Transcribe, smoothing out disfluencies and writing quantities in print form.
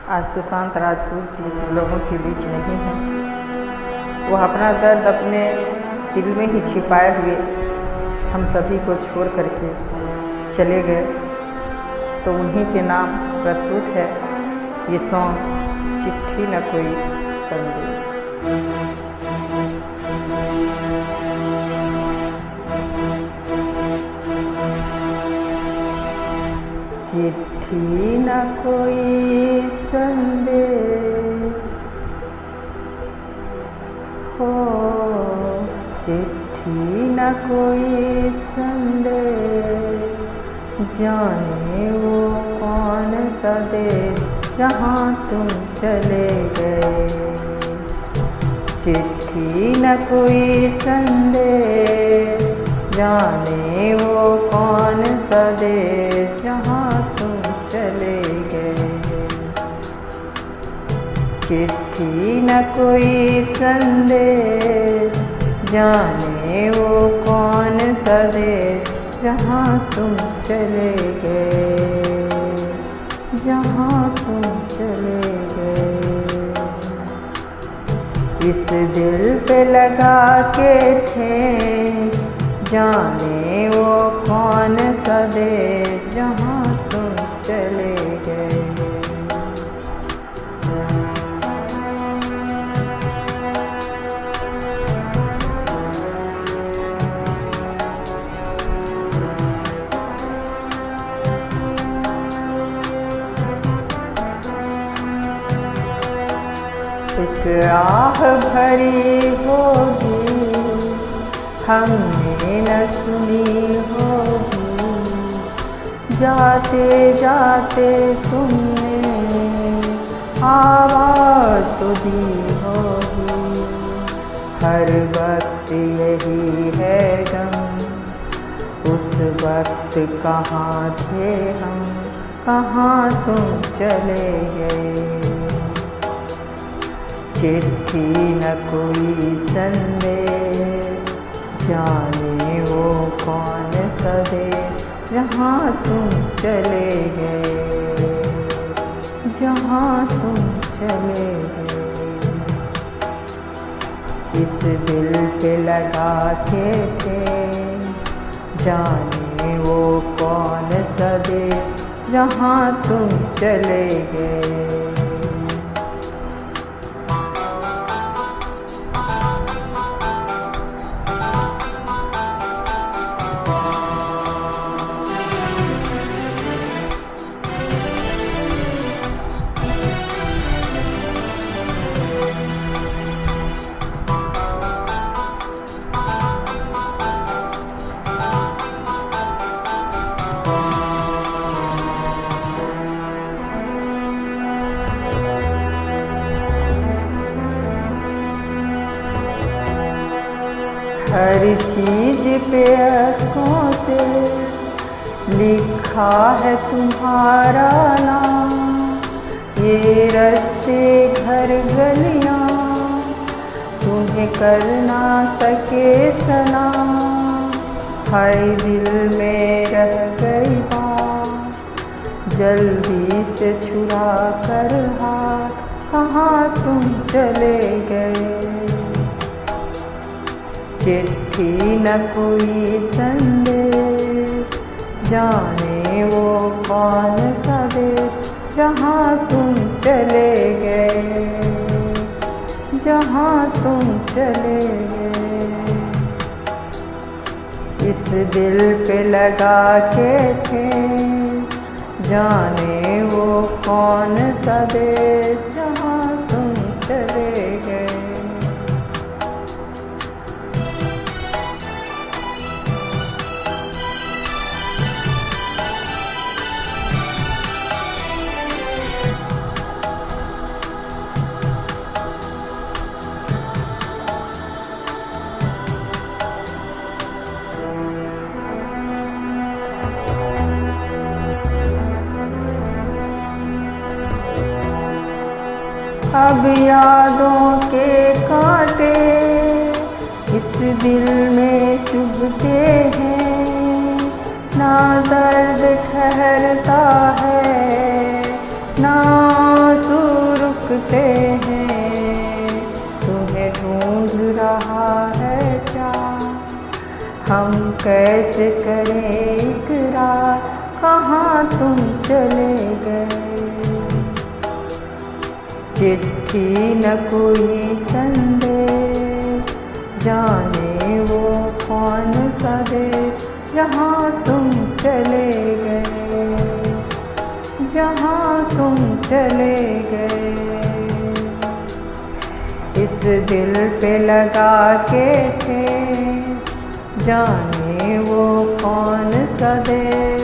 आज सुशांत राजपूत जी लोगों के बीच नहीं है। वह अपना दर्द अपने दिल में ही छिपाए हुए हम सभी को छोड़ करके चले गए। तो उन्हीं के नाम प्रस्तुत है ये सॉन्ग, चिट्ठी न कोई संदेश। चिट्ठी न कोई संदेश हो, चिट्ठी न कोई संदेश, जाने वो कौन सा देश जहाँ तुम चले गए। चिट्ठी न कोई संदेश, जाने वो कौन सा देश जहाँ तुम चले गए। चिट्ठी न कोई संदेश, जाने वो कौन सा देश जहाँ तुम चले गए, जहाँ तुम चले गए। इस दिल पे लगा के थे, जाने वो कौन सा देश जहाँ तुम चले गए। एक आह भरी होगी हमने न सुनी होगी, जाते जाते तुमने आवाज़ तो दी होगी। हर वक्त यही है गम, उस वक्त कहाँ थे हम, कहाँ तुम चले गए। चिट्ठी न कोई संदेश, जाने वो कौन सा देश जहाँ तुम चले गए, जहाँ तुम चले गए। इस दिल पे लगा के थे, जाने वो कौन सा देश जहाँ तुम चले गए। हर चीज पे अश्कों से लिखा है तुम्हारा नाम, ये रास्ते घर गलियां तुम्हें कर ना सके सलाम। हाय दिल में रह गई बात, जल्दी से छुड़ा कर हाथ, कहाँ तुम चले गए। चिट्ठी न कोई संदेश, जाने वो कौन सा देश जहाँ तुम चले गए, जहाँ तुम चले गए। इस दिल पे लगा के थे, जाने वो कौन सा देश जहाँ तुम चले गए। अब यादों के कांटे इस दिल में चुभते हैं, ना दर्द ठहरता है ना आंसू रुकते हैं, तुम्हें ढूंढ रहा है क्या। हम कैसे करें इकरार, कहाँ तुम चले गए। चिट्ठी न कोई संदेश, जाने वो कौन सा देश, जहाँ तुम चले गए, जहाँ तुम चले गए। इस दिल पे लगा के थे, जाने वो कौन सा देश,